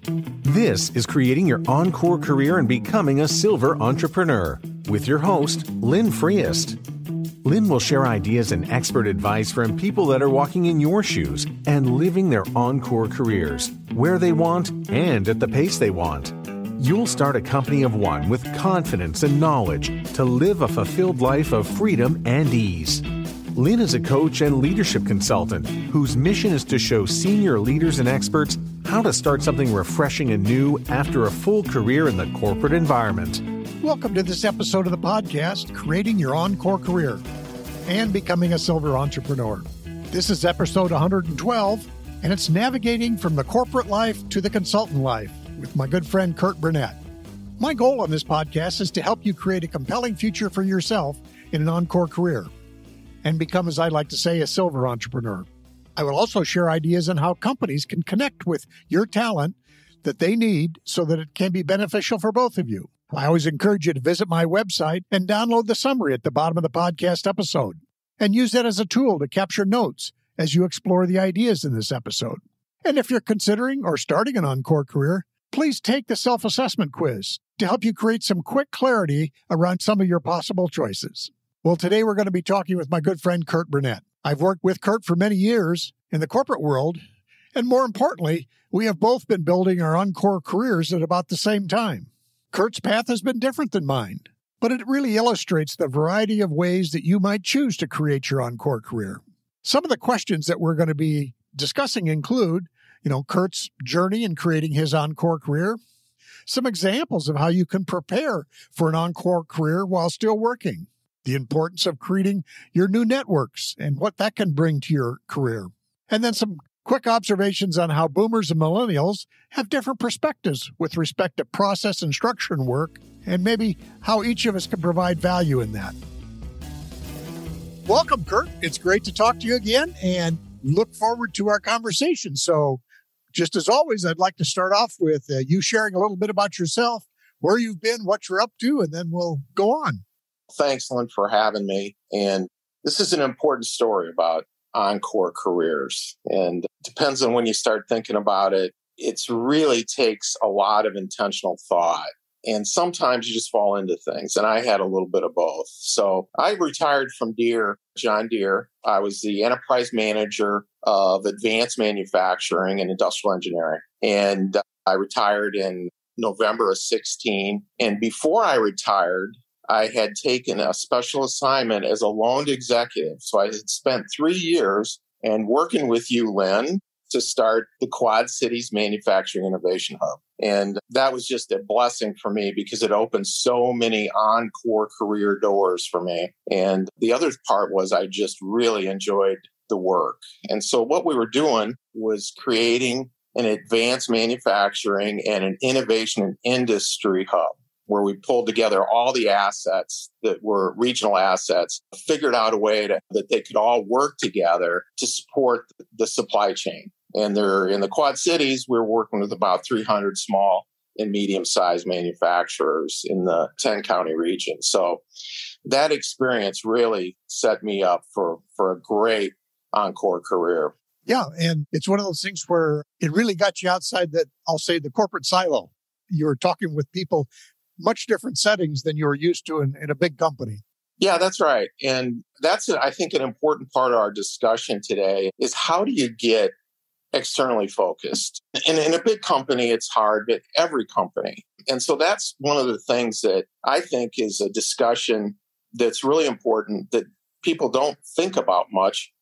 This is Creating Your Encore Career and Becoming a Silver Entrepreneur with your host, Lynn Freest. Lynn will share ideas and expert advice from people that are walking in your shoes and living their encore careers, where they want and at the pace they want. You'll start a company of one with confidence and knowledge to live a fulfilled life of freedom and ease. Lynn is a coach and leadership consultant whose mission is to show senior leaders and experts how to start something refreshing and new after a full career in the corporate environment. Welcome to this episode of the podcast, Creating Your Encore Career and Becoming a Silver Entrepreneur. This is episode 112, and it's navigating from the corporate life to the consultant life with my good friend Curt Burnett. My goal on this podcast is to help you create a compelling future for yourself in an encore career and become, as I like to say, a silver entrepreneur. I will also share ideas on how companies can connect with your talent that they need so that it can be beneficial for both of you. I always encourage you to visit my website and download the summary at the bottom of the podcast episode and use that as a tool to capture notes as you explore the ideas in this episode. And if you're considering or starting an encore career, please take the self-assessment quiz to help you create some quick clarity around some of your possible choices. Well, today we're going to be talking with my good friend Curt Burnett. I've worked with Curt for many years in the corporate world, and more importantly, we have both been building our encore careers at about the same time. Curt's path has been different than mine, but it really illustrates the variety of ways that you might choose to create your encore career. Some of the questions that we're going to be discussing include, Curt's journey in creating his encore career, some examples of how you can prepare for an encore career while still working, the importance of creating your new networks and what that can bring to your career, and then some quick observations on how boomers and millennials have different perspectives with respect to process and structure and work, and maybe how each of us can provide value in that. Welcome, Curt. It's great to talk to you again and look forward to our conversation. So just as always, I'd like to start off with you sharing a little bit about yourself, where you've been, what you're up to, and then we'll go on. Thanks, Lynn, for having me. And this is an important story about Encore Careers. And it depends on when you start thinking about it. It really takes a lot of intentional thought. And sometimes you just fall into things. And I had a little bit of both. So I retired from John Deere. I was the enterprise manager of advanced manufacturing and industrial engineering. And I retired in November of 16. And before I retired, I had taken a special assignment as a loaned executive. So I had spent 3 years and working with you, Lynn, to start the Quad Cities Manufacturing Innovation Hub. And that was just a blessing for me because it opened so many encore career doors for me. And the other part was I just really enjoyed the work. And so what we were doing was creating an advanced manufacturing and an innovation and industry hub, where we pulled together all the assets that were regional assets, figured out a way that they could all work together to support the supply chain. And they're in the Quad Cities, we're working with about 300 small and medium-sized manufacturers in the 10-county region. So that experience really set me up for a great encore career. Yeah, and it's one of those things where it really got you outside that, I'll say, the corporate silo. You were talking with people much different settings than you're used to in a big company. Yeah, that's right. And that's, I think, an important part of our discussion today is how do you get externally focused? And in a big company, it's hard, but every company. And so that's one of the things that I think is a discussion that's really important that people don't think about much,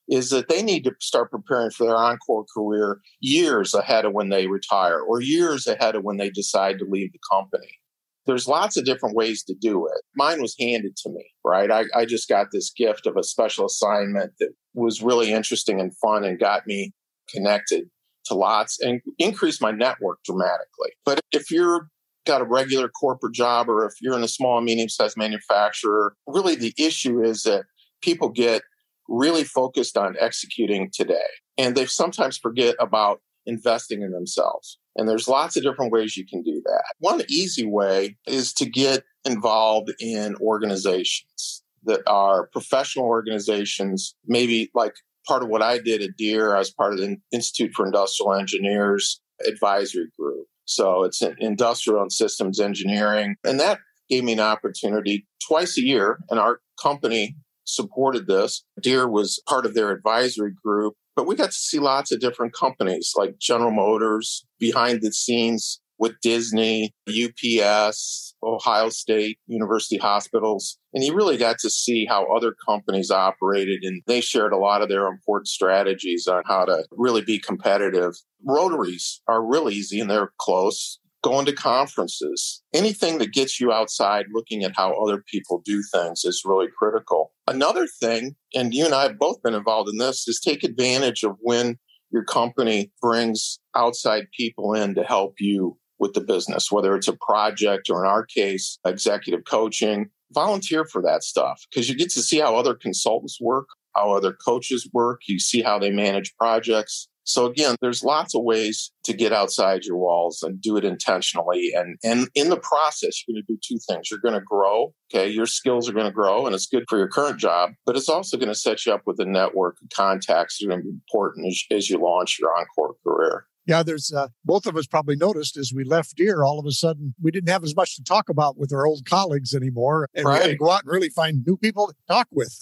is that they need to start preparing for their encore career years ahead of when they retire or years ahead of when they decide to leave the company. There's lots of different ways to do it. Mine was handed to me, right? I just got this gift of a special assignment that was really interesting and fun and got me connected to lots and increased my network dramatically. But if you're got a regular corporate job or if you're in a small and medium-sized manufacturer, really the issue is that people get really focused on executing today. And they sometimes forget about investing in themselves. And there's lots of different ways you can do that. One easy way is to get involved in organizations that are professional organizations, maybe like part of what I did at Deere. I was part of the Institute for Industrial Engineers advisory group. So it's an industrial and systems engineering. And that gave me an opportunity twice a year. And our company supported this. Deere was part of their advisory group. But we got to see lots of different companies like General Motors, behind the scenes with Disney, UPS, Ohio State, University hospitals. And you really got to see how other companies operated. And they shared a lot of their important strategies on how to really be competitive. Rotaries are really easy and they're close. Going to conferences, anything that gets you outside looking at how other people do things is really critical. Another thing, and you and I have both been involved in this, is take advantage of when your company brings outside people in to help you with the business, whether it's a project or in our case, executive coaching. Volunteer for that stuff because you get to see how other consultants work, how other coaches work. You see how they manage projects. So again, there's lots of ways to get outside your walls and do it intentionally. And in the process, you're going to do two things. You're going to grow. Okay. Your skills are going to grow and it's good for your current job, but it's also going to set you up with a network of contacts that are going to be important as you launch your Encore career. Yeah, there's both of us probably noticed as we left Deere, all of a sudden we didn't have as much to talk about with our old colleagues anymore. And we had to go out and really find new people to talk with.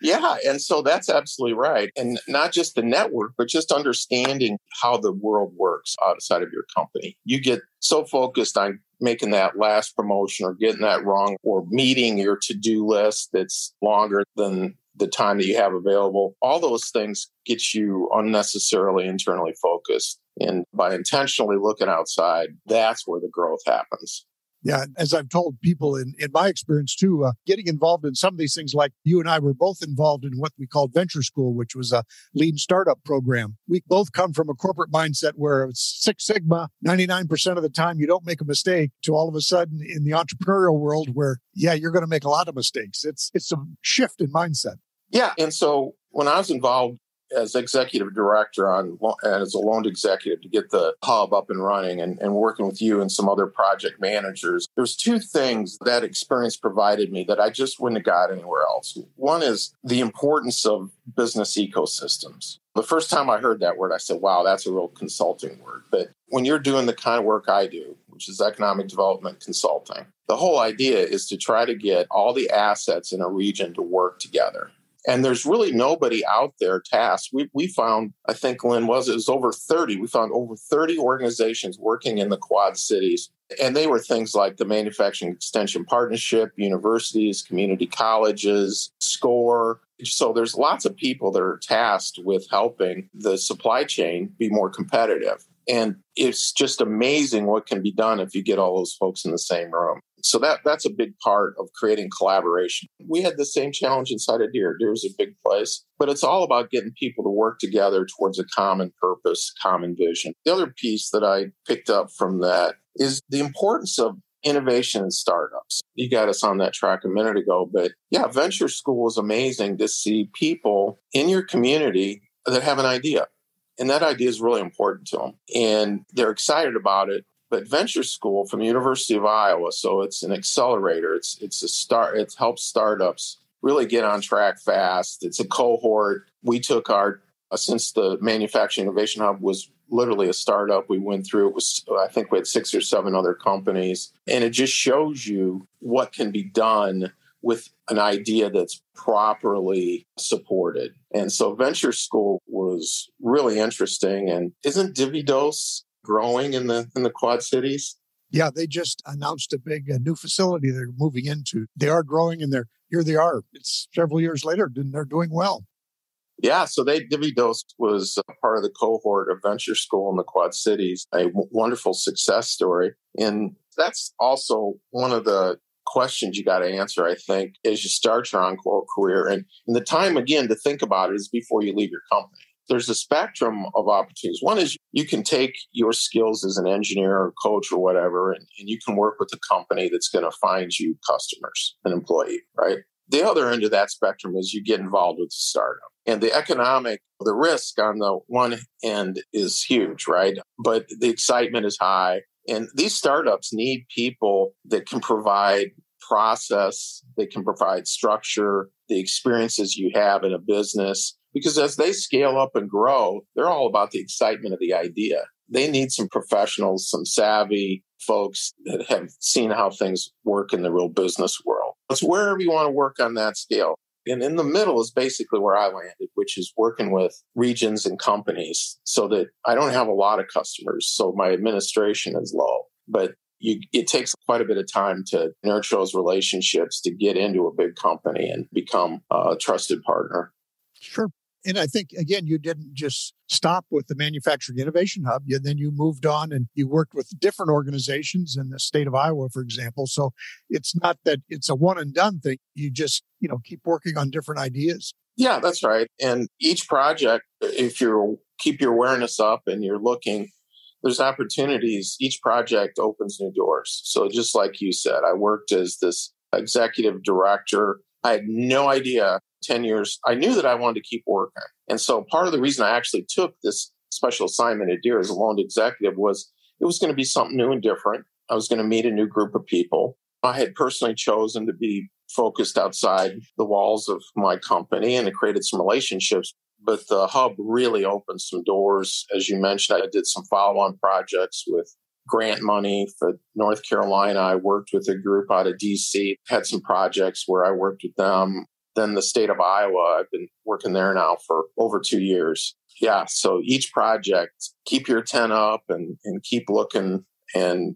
Yeah. And so that's absolutely right. And not just the network, but just understanding how the world works outside of your company. You get so focused on making that last promotion or getting that wrong or meeting your to-do list that's longer than the time that you have available. All those things get you unnecessarily internally focused. And by intentionally looking outside, that's where the growth happens. Yeah, as I've told people in my experience too, getting involved in some of these things, like you and I were both involved in what we called Venture School, which was a lean startup program. We both come from a corporate mindset where it's Six Sigma, 99% of the time you don't make a mistake, to all of a sudden in the entrepreneurial world where, yeah, you're going to make a lot of mistakes. It's a shift in mindset. Yeah. And so when I was involved as executive director and as a loan executive to get the hub up and running and working with you and some other project managers, there's two things that experience provided me that I just wouldn't have got anywhere else. One is the importance of business ecosystems. The first time I heard that word, I said, wow, that's a real consulting word. But when you're doing the kind of work I do, which is economic development consulting, the whole idea is to try to get all the assets in a region to work together. And there's really nobody out there tasked. We found, I think, Lynn, it was over 30. We found over 30 organizations working in the Quad Cities. And they were things like the Manufacturing Extension Partnership, universities, community colleges, SCORE. So there's lots of people that are tasked with helping the supply chain be more competitive. And it's just amazing what can be done if you get all those folks in the same room. So that's a big part of creating collaboration. We had the same challenge inside of Deere. Deere is a big place, but it's all about getting people to work together towards a common purpose, common vision. The other piece that I picked up from that is the importance of innovation and startups. You got us on that track a minute ago, but yeah, Venture School is amazing to see people in your community that have an idea. And that idea is really important to them. And they're excited about it. But Venture School from the University of Iowa, so it's an accelerator. It's a start. It helps startups really get on track fast. It's a cohort. We took since the Manufacturing Innovation Hub was literally a startup we went through. It was, I think we had 6 or 7 other companies. And it just shows you what can be done with an idea that's properly supported. And so Venture School was really interesting. And isn't Divvy Dose growing in the Quad Cities? Yeah, they just announced a big new facility they're moving into. They are growing and here they are. It's several years later and they're doing well. Yeah, so Divvy Dose was part of the cohort of Venture School in the Quad Cities, a wonderful success story. And that's also one of the questions you got to answer, I think, as you start your Encore career. And the time, again, to think about it is before you leave your company. There's a spectrum of opportunities. One is you can take your skills as an engineer or coach or whatever, and you can work with a company that's going to find you customers, an employee, right? The other end of that spectrum is you get involved with a startup. And the risk on the one end is huge, right? But the excitement is high. And these startups need people that can provide process, they can provide structure, the experiences you have in a business. Because as they scale up and grow, they're all about the excitement of the idea. they need some professionals, some savvy folks that have seen how things work in the real business world. It's wherever you want to work on that scale. And in the middle is basically where I landed, which is working with regions and companies so that I don't have a lot of customers. So my administration is low, but it takes quite a bit of time to nurture those relationships to get into a big company and become a trusted partner. Sure. And I think, again, you didn't just stop with the Manufacturing Innovation Hub. Then you moved on and you worked with different organizations in the state of Iowa, for example. So it's not that it's a one and done thing. You just, keep working on different ideas. Yeah, that's right. And each project, if you keep your awareness up and you're looking, there's opportunities. Each project opens new doors. So just like you said, I worked as this executive director. I had no idea 10 years. I knew that I wanted to keep working. And so part of the reason I actually took this special assignment at Deere as a loan executive was it was going to be something new and different. I was going to meet a new group of people. I had personally chosen to be focused outside the walls of my company, and it created some relationships. But the hub really opened some doors. As you mentioned, I did some follow-on projects with grant money for North Carolina. I worked with a group out of DC, had some projects where I worked with them. Then the state of Iowa, I've been working there now for over 2 years. Yeah, so each project, keep your tent up and keep looking, and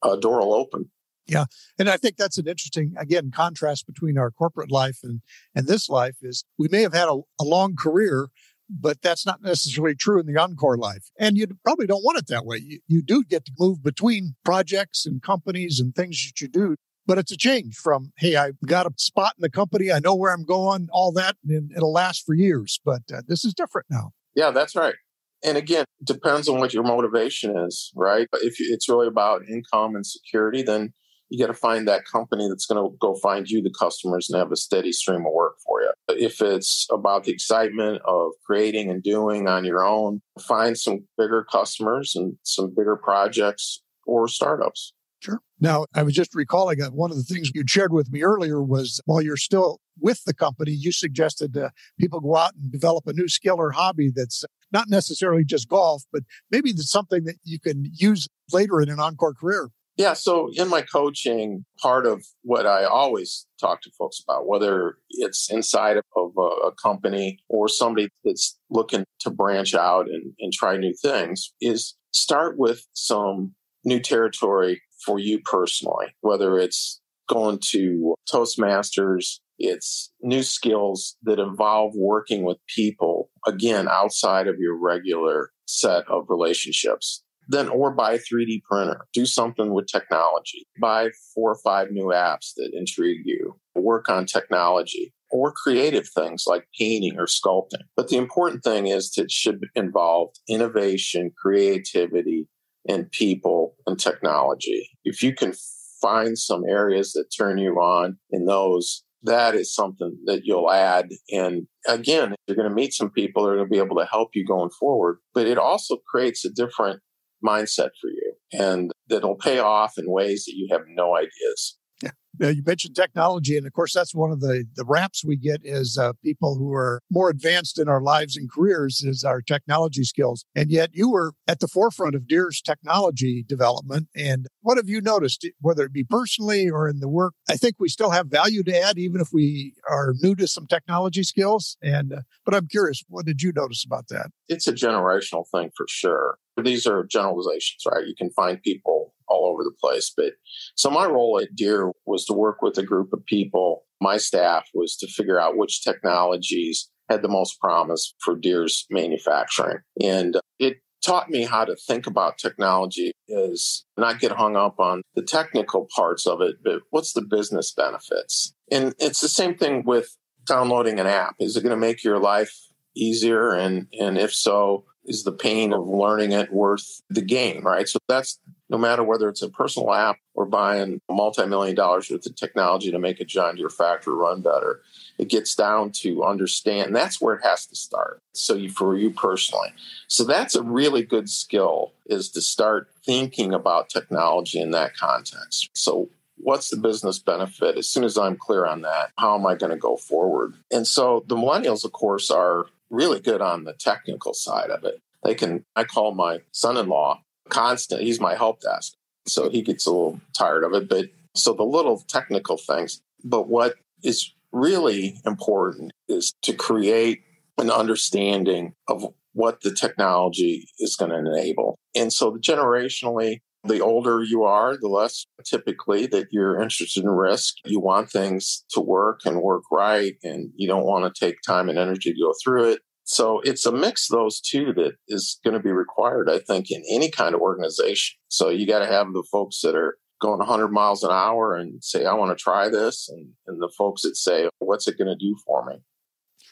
a door will open. Yeah. And I think that's an interesting, again, contrast between our corporate life and this life is we may have had a long career, but that's not necessarily true in the Encore life. And you probably don't want it that way. You do get to move between projects and companies and things that you do. But it's a change from, hey, I got a spot in the company. I know where I'm going, all that, and it'll last for years. But this is different now. Yeah, that's right. And again, it depends on what your motivation is, right? But if it's really about income and security, then you got to find that company that's going to go find you the customers and have a steady stream of work for you. If it's about the excitement of creating and doing on your own, find some bigger customers and some bigger projects or startups. Sure. Now, I was just recalling one of the things you shared with me earlier was while you're still with the company, you suggested people go out and develop a new skill or hobby that's not necessarily just golf, but maybe that's something that you can use later in an Encore career. Yeah. So in my coaching, part of what I always talk to folks about, whether it's inside of a company or somebody that's looking to branch out and try new things, is start with some new territory for you personally, whether it's going to Toastmasters, it's new skills that involve working with people, again, outside of your regular set of relationships. Then, or buy a 3D printer, do something with technology, buy 4 or 5 new apps that intrigue you, work on technology or creative things like painting or sculpting. But the important thing is that it should involve innovation, creativity, and people and technology. If you can find some areas that turn you on in those, that is something that you'll add. And again, you're going to meet some people that are going to be able to help you going forward. But it also creates a different mindset for you, and that'll pay off in ways that you have no ideas. Yeah. Now, you mentioned technology, and of course, that's one of the raps we get is people who are more advanced in our lives and careers is our technology skills. And yet you were at the forefront of Deere's technology development. And what have you noticed, whether it be personally or in the work? I think we still have value to add, even if we are new to some technology skills. But I'm curious, what did you notice about that? It's a generational thing for sure. These are generalizations, right? You can find people all over the place. But so my role at Deere was to work with a group of people. My staff was to figure out which technologies had the most promise for Deere's manufacturing. And it taught me how to think about technology is not get hung up on the technical parts of it, but what's the business benefits? And it's the same thing with downloading an app. Is it going to make your life easier? And if so, is the pain of learning it worth the gain, right? So that's no matter whether it's a personal app or buying multi-million-dollar worth of technology to make a John Deere factory run better. It gets down to understand. That's where it has to start. So for you personally. So that's a really good skill, is to start thinking about technology in that context. So what's the business benefit? As soon as I'm clear on that, how am I going to go forward? And so the millennials, of course, are really good on the technical side of it. I call my son-in-law constant. He's my help desk. So he gets a little tired of it. But so the little technical things. But what is really important is to create an understanding of what the technology is going to enable. And so generationally, the older you are, the less typically that you're interested in risk. You want things to work and work right, and you don't want to take time and energy to go through it. So it's a mix of those two that is going to be required, I think, in any kind of organization. So you got to have the folks that are going 100 miles an hour and say, I want to try this, and the folks that say, what's it going to do for me?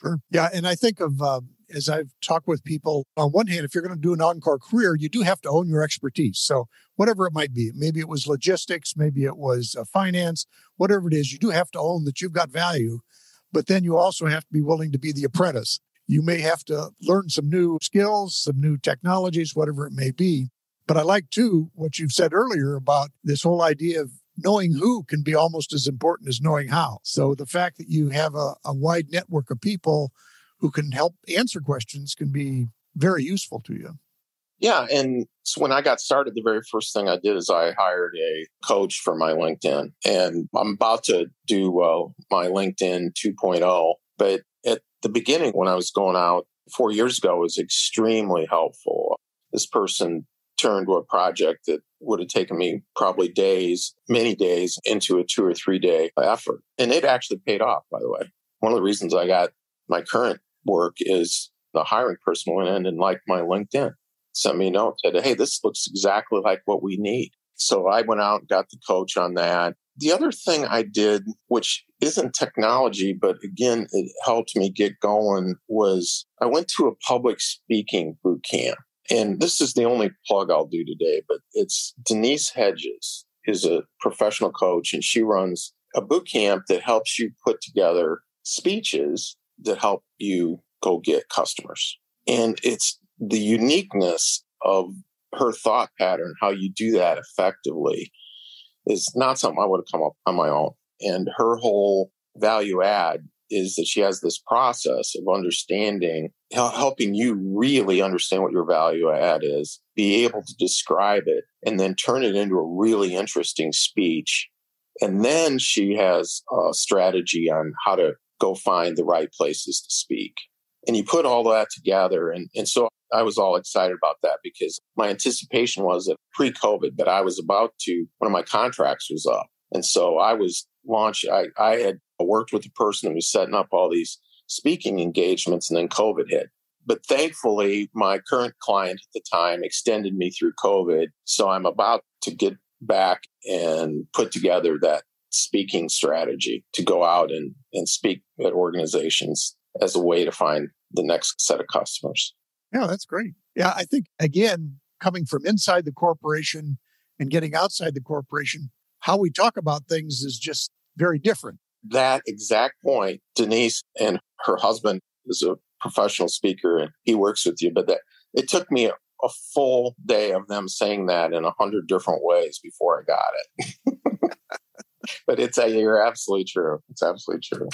Sure. Yeah. And I think of, as I've talked with people, on one hand, if you're going to do an Encore career, you do have to own your expertise. So whatever it might be, maybe it was logistics, maybe it was finance, whatever it is, you do have to own that you've got value. But then you also have to be willing to be the apprentice. You may have to learn some new skills, some new technologies, whatever it may be. But I like, too, what you've said earlier about this whole idea of knowing who can be almost as important as knowing how. So the fact that you have a wide network of people who can help answer questions can be very useful to you. Yeah. And so when I got started, the very first thing I did is I hired a coach for my LinkedIn. And I'm about to do my LinkedIn 2.0. But at the beginning, when I was going out 4 years ago, it was extremely helpful. This person turned a project that would have taken me probably days, many days, into a 2 or 3 day effort. And it actually paid off, by the way. One of the reasons I got my current work is the hiring person went in and liked my LinkedIn, sent me a note, said, hey, this looks exactly like what we need. So I went out and got the coach on that. The other thing I did, which isn't technology, but again, it helped me get going, was I went to a public speaking boot camp. And this is the only plug I'll do today, but it's Denise Hedges is a professional coach, and she runs a boot camp that helps you put together speeches that help you go get customers. And it's the uniqueness of her thought pattern, how you do that effectively, is not something I would have come up on my own. And her whole value add is that she has this process of understanding, helping you really understand what your value add is, be able to describe it, and then turn it into a really interesting speech. And then she has a strategy on how to go find the right places to speak. And you put all that together. And so I was all excited about that because my anticipation was that pre-COVID that I was about to, one of my contracts was up. And so I was I had worked with a person who was setting up all these speaking engagements, and then COVID hit. But thankfully, my current client at the time extended me through COVID. So I'm about to get back and put together that speaking strategy to go out and speak at organizations as a way to find the next set of customers. Yeah, that's great. Yeah, I think, again, coming from inside the corporation and getting outside the corporation, how we talk about things is just very different. That exact point, Denise and her husband is a professional speaker and he works with you, but it took me a full day of them saying that in 100 different ways before I got it. But you're absolutely true. It's absolutely true.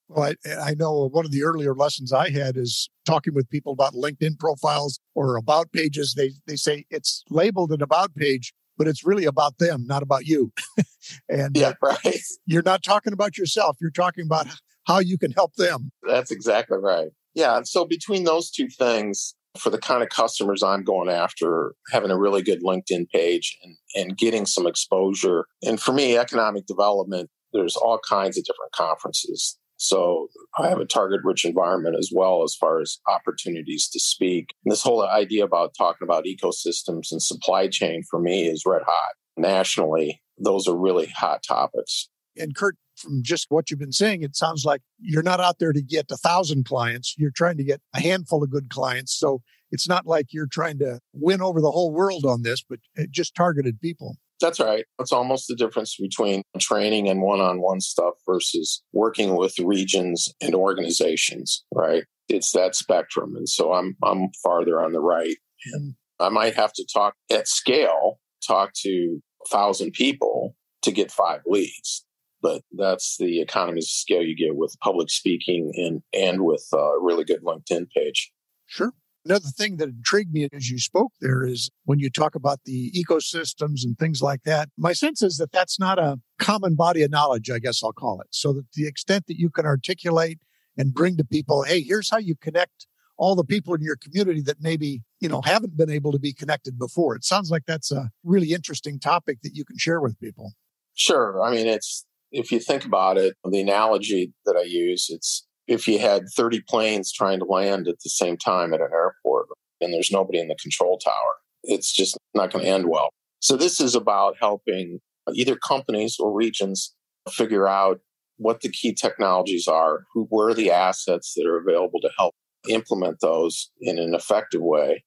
Well, I know one of the earlier lessons I had is talking with people about LinkedIn profiles or about pages. They say it's labeled an about page, but it's really about them, not about you. And yeah, right. You're not talking about yourself. You're talking about how you can help them. That's exactly right. Yeah. And so between those two things, for the kind of customers I'm going after, having a really good LinkedIn page and getting some exposure. And for me, economic development, there's all kinds of different conferences. So I have a target-rich environment as well as far as opportunities to speak. And this whole idea about talking about ecosystems and supply chain for me is red hot. Nationally, those are really hot topics. And Curt, from just what you've been saying, it sounds like you're not out there to get 1,000 clients. You're trying to get a handful of good clients. So it's not like you're trying to win over the whole world on this, but just targeted people. That's right. It's almost the difference between training and one-on-one stuff versus working with regions and organizations, right? It's that spectrum. And so I'm farther on the right. And I might have to talk at scale, talk to 1,000 people to get 5 leads. But that's the economies of scale you get with public speaking and with a really good LinkedIn page. Sure. Another thing that intrigued me as you spoke there is when you talk about the ecosystems and things like that, my sense is that that's not a common body of knowledge, I guess I'll call it. So that the extent that you can articulate and bring to people, hey, here's how you connect all the people in your community that maybe, haven't been able to be connected before. It sounds like that's a really interesting topic that you can share with people. Sure. I mean, if you think about it, the analogy that I use, it's if you had 30 planes trying to land at the same time at an airport and there's nobody in the control tower, it's just not going to end well. So this is about helping either companies or regions figure out what the key technologies are, where are the assets that are available to help implement those in an effective way,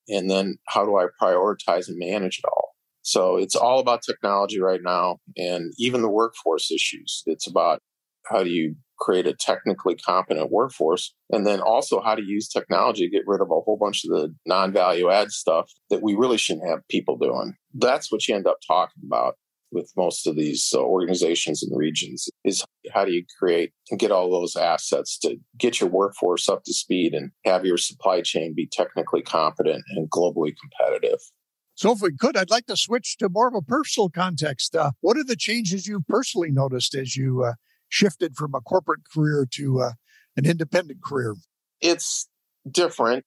and then how do I prioritize and manage it all? So it's all about technology right now, and even the workforce issues. It's about how do you create a technically competent workforce, and then also how to use technology to get rid of a whole bunch of the non-value add stuff that we really shouldn't have people doing. That's what you end up talking about with most of these organizations and regions, is how do you create and get all those assets to get your workforce up to speed and have your supply chain be technically competent and globally competitive. So if we could, I'd like to switch to more of a personal context. What are the changes you've personally noticed as you shifted from a corporate career to an independent career? It's different.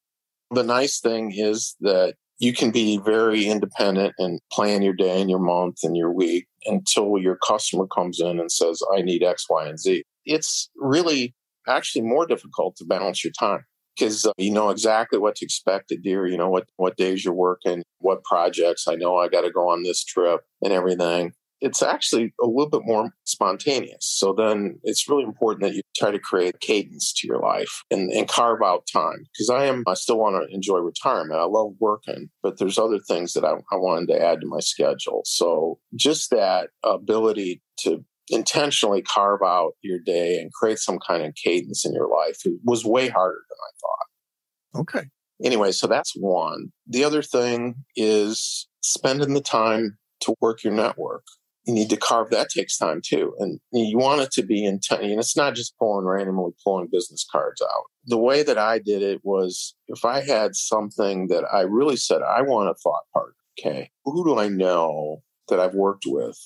The nice thing is that you can be very independent and plan your day and your month and your week until your customer comes in and says, I need X, Y, and Z. It's really actually more difficult to balance your time because you know exactly what to expect at Deere. You know what days you're working, what projects. I know I got to go on this trip and everything. It's actually a little bit more spontaneous. So then it's really important that you try to create a cadence to your life and carve out time. Because I still want to enjoy retirement. I love working, but there's other things that I wanted to add to my schedule. So just that ability to intentionally carve out your day and create some kind of cadence in your life was way harder than I thought. Okay. Anyway, so that's one. The other thing is spending the time to work your network. You need to carve, that takes time too. And you want it to be intent. And it's not just randomly pulling business cards out. The way that I did it was if I had something that I really said, I want a thought partner. Okay. Who do I know that I've worked with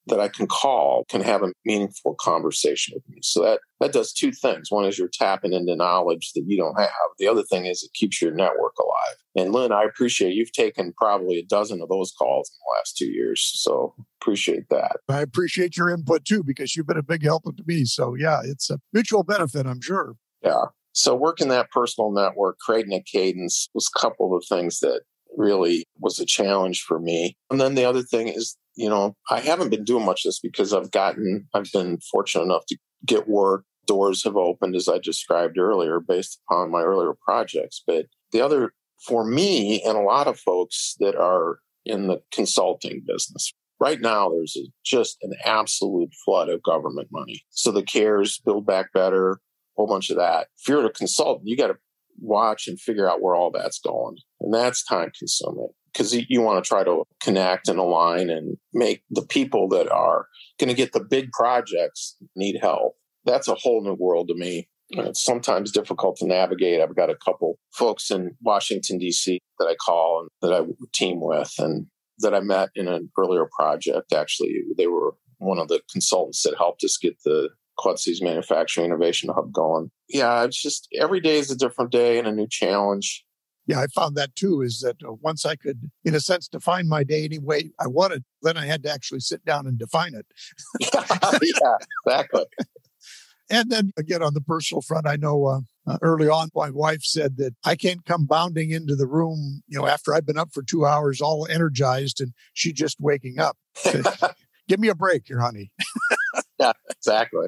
that I can call, can have a meaningful conversation with me? So that does two things. One is you're tapping into knowledge that you don't have. The other thing is it keeps your network alive. And Lynn, I appreciate you've taken probably a dozen of those calls in the last 2 years. So appreciate that. I appreciate your input too, because you've been a big help to me. So yeah, it's a mutual benefit, I'm sure. Yeah. So working that personal network, creating a cadence was a couple of things that really was a challenge for me. And then the other thing is, I haven't been doing much of this because I've been fortunate enough to get work. Doors have opened, as I described earlier, based upon my earlier projects. But the other, for me and a lot of folks that are in the consulting business, right now there's just an absolute flood of government money. So the CARES, Build Back Better, a whole bunch of that. If you're a consultant, you got to watch and figure out where all that's going. And that's time consuming because you want to try to connect and align and make the people that are going to get the big projects need help. That's a whole new world to me. And it's sometimes difficult to navigate. I've got a couple folks in Washington, D.C. that I call and that I team with and that I met in an earlier project. Actually, they were one of the consultants that helped us get the Klutzy's Manufacturing Innovation Hub going. Yeah, it's just every day is a different day and a new challenge. Yeah, I found that too, is that once I could, in a sense, define my day any way I wanted, then I had to actually sit down and define it. Yeah, exactly. And then again, on the personal front, I know early on, my wife said that I can't come bounding into the room, after I've been up for 2 hours, all energized, and she just waking up. Said, give me a break here, honey. Yeah, exactly.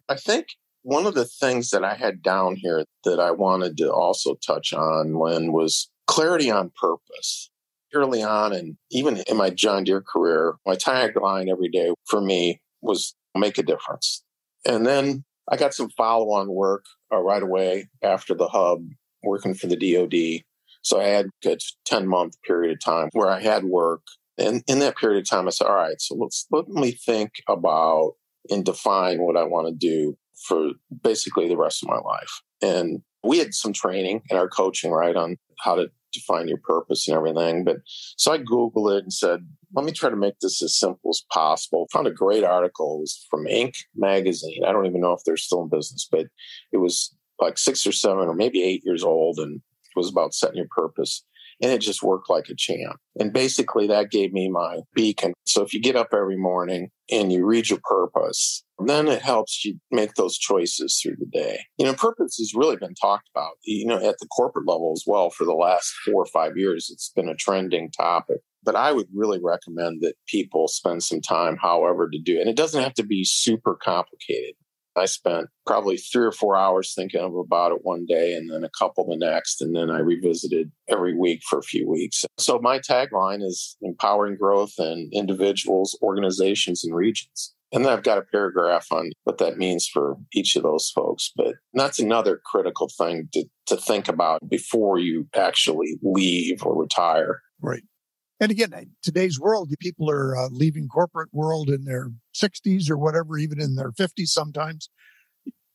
I think one of the things that I had down here that I wanted to also touch on, Lynn, was clarity on purpose. Early on, and even in my John Deere career, my tagline every day for me was make a difference. And then I got some follow-on work right away after the hub, working for the DoD. So I had a 10-month period of time where I had work. And in that period of time, I said, all right, so let me think about and define what I want to do for basically the rest of my life. And we had some training in our coaching, right, on how to define your purpose and everything. But so I Googled it and said, let me try to make this as simple as possible. Found a great article. It was from Inc. magazine. I don't even know if they're still in business, but it was like 6 or 7 or maybe 8 years old. And it was about setting your purpose. And it just worked like a champ. And basically that gave me my beacon. So if you get up every morning and you read your purpose, then it helps you make those choices through the day. Purpose has really been talked about, at the corporate level as well for the last 4 or 5 years. It's been a trending topic. But I would really recommend that people spend some time, however, to do it. And it doesn't have to be super complicated. I spent probably 3 or 4 hours thinking about it one day and then a couple the next. And then I revisited every week for a few weeks. So my tagline is empowering growth in individuals, organizations, and regions. And then I've got a paragraph on what that means for each of those folks. But that's another critical thing to think about before you actually leave or retire. Right. And again, today's world, people are leaving corporate world in their 60s or whatever, even in their 50s sometimes.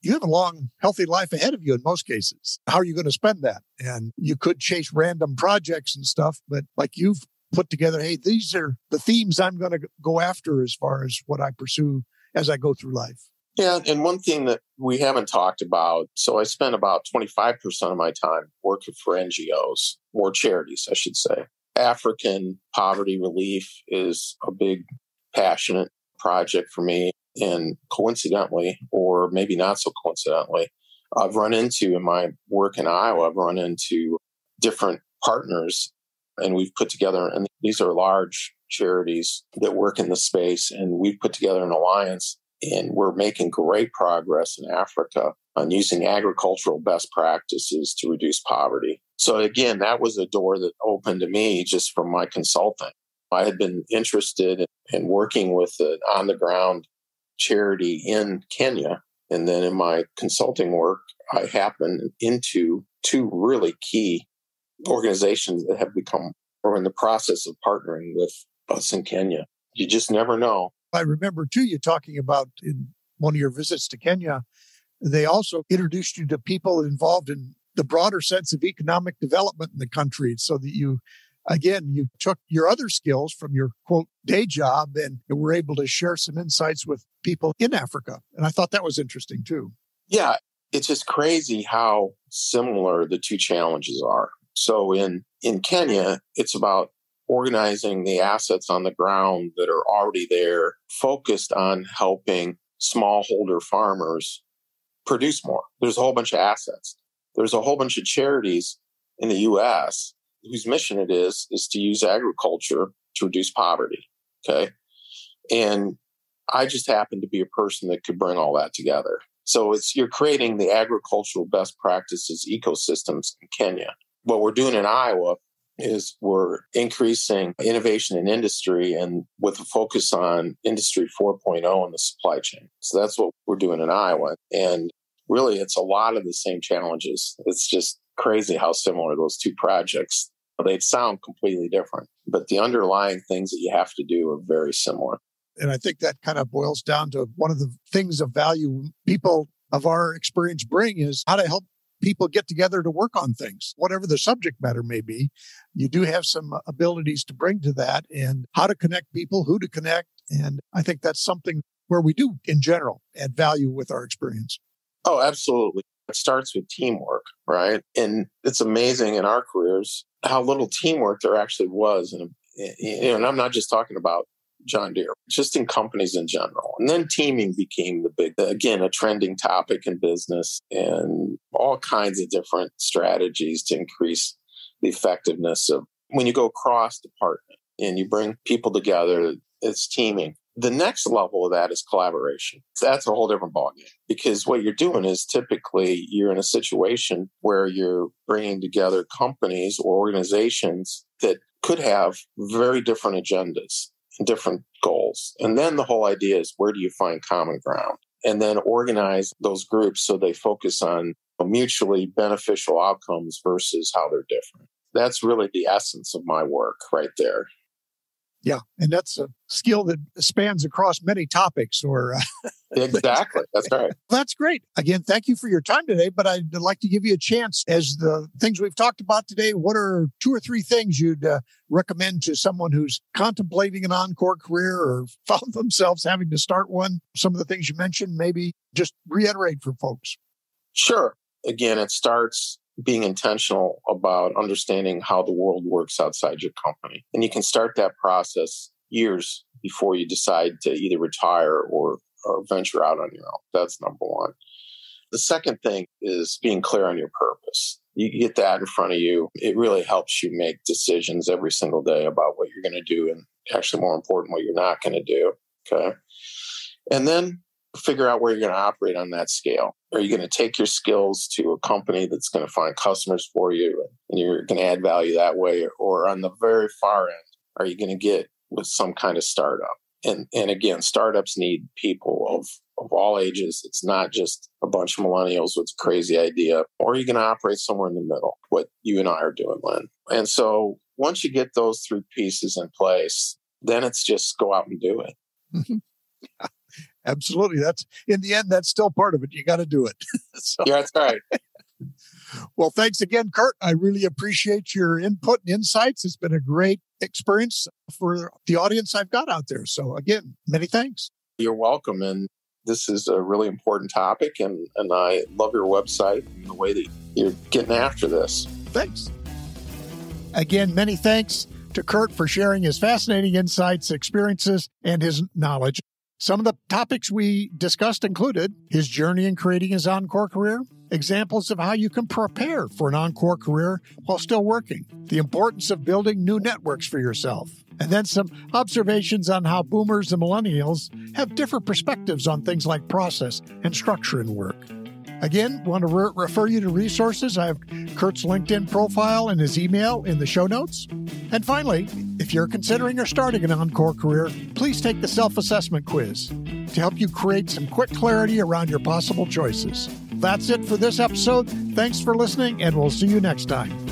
You have a long, healthy life ahead of you in most cases. How are you going to spend that? And you could chase random projects and stuff, but like you've put together, hey, these are the themes I'm going to go after as far as what I pursue as I go through life. Yeah. And one thing that we haven't talked about, so I spent about 25% of my time working for NGOs or charities, I should say. African poverty relief is a big, passionate project for me. And coincidentally, or maybe not so coincidentally, I've run into in my work in Iowa, I've run into different partners, and we've put together, and these are large charities that work in the space, and we've put together an alliance, and we're making great progress in Africa on using agricultural best practices to reduce poverty. So again, that was a door that opened to me just from my consulting. I had been interested in working with an on-the-ground charity in Kenya. And then in my consulting work, I happened into 2 really key organizations that have become or in the process of partnering with us in Kenya. You just never know. I remember, too, you talking about in one of your visits to Kenya, they also introduced you to people involved in the broader sense of economic development in the country so that you took your other skills from your, quote, day job and were able to share some insights with people in Africa. And I thought that was interesting, too. Yeah, it's just crazy how similar the 2 challenges are. So in Kenya, it's about organizing the assets on the ground that are already there, focused on helping smallholder farmers produce more. There's a whole bunch of assets. There's a whole bunch of charities in the U.S. whose mission it is to use agriculture to reduce poverty. Okay. And I just happen to be a person that could bring all that together. So you're creating the agricultural best practices ecosystems in Kenya. What we're doing in Iowa is we're increasing innovation in industry and with a focus on Industry 4.0 in the supply chain. So that's what we're doing in Iowa. And really, it's a lot of the same challenges. It's just crazy how similar those 2 projects. They sound completely different, but the underlying things that you have to do are very similar. And I think that kind of boils down to one of the things of value people of our experience bring is how to help people get together to work on things, whatever the subject matter may be. You do have some abilities to bring to that and how to connect people, who to connect. And I think that's something where we do, in general, add value with our experience. Oh, absolutely. It starts with teamwork, right? And it's amazing in our careers how little teamwork there actually was. And I'm not just talking about John Deere, just in companies in general. And then teaming became a trending topic in business and all kinds of different strategies to increase the effectiveness of when you go cross department and you bring people together, it's teaming. The next level of that is collaboration. That's a whole different ballgame because what you're doing is typically you're in a situation where you're bringing together companies or organizations that could have very different agendas and different goals. And then the whole idea is where do you find common ground? And then organize those groups so they focus on mutually beneficial outcomes versus how they're different. That's really the essence of my work right there. Yeah, and that's a skill that spans across many topics. Exactly. That's right. That's great. Again, thank you for your time today, but I'd like to give you a chance. As the things we've talked about today, what are 2 or 3 things you'd recommend to someone who's contemplating an Encore career or found themselves having to start one? Some of the things you mentioned, maybe just reiterate for folks. Sure. Again, it starts being intentional about understanding how the world works outside your company. And you can start that process years before you decide to either retire or venture out on your own. That's number one. The second thing is being clear on your purpose. You get that in front of you. It really helps you make decisions every single day about what you're going to do, and actually more important, what you're not going to do. Okay. And then figure out where you're going to operate on that scale. Are you going to take your skills to a company that's going to find customers for you and you're going to add value that way? Or on the very far end, are you going to get with some kind of startup? And again, startups need people of all ages. It's not just a bunch of millennials with a crazy idea. Or are you going to operate somewhere in the middle, what you and I are doing, Lynn? And so once you get those 3 pieces in place, then it's just go out and do it. Absolutely. That's in the end, that's still part of it. You got to do it. So. Yeah, that's right. Well, thanks again, Curt. I really appreciate your input and insights. It's been a great experience for the audience I've got out there. So again, many thanks. You're welcome. And this is a really important topic. And I love your website and the way that you're getting after this. Thanks. Again, many thanks to Curt for sharing his fascinating insights, experiences, and his knowledge. Some of the topics we discussed included his journey in creating his Encore career, examples of how you can prepare for an Encore career while still working, the importance of building new networks for yourself, and then some observations on how boomers and millennials have different perspectives on things like process and structure in work. Again, want to refer you to resources. I have Curt's LinkedIn profile and his email in the show notes. And finally, if you're considering or starting an Encore career, please take the self-assessment quiz to help you create some quick clarity around your possible choices. That's it for this episode. Thanks for listening, and we'll see you next time.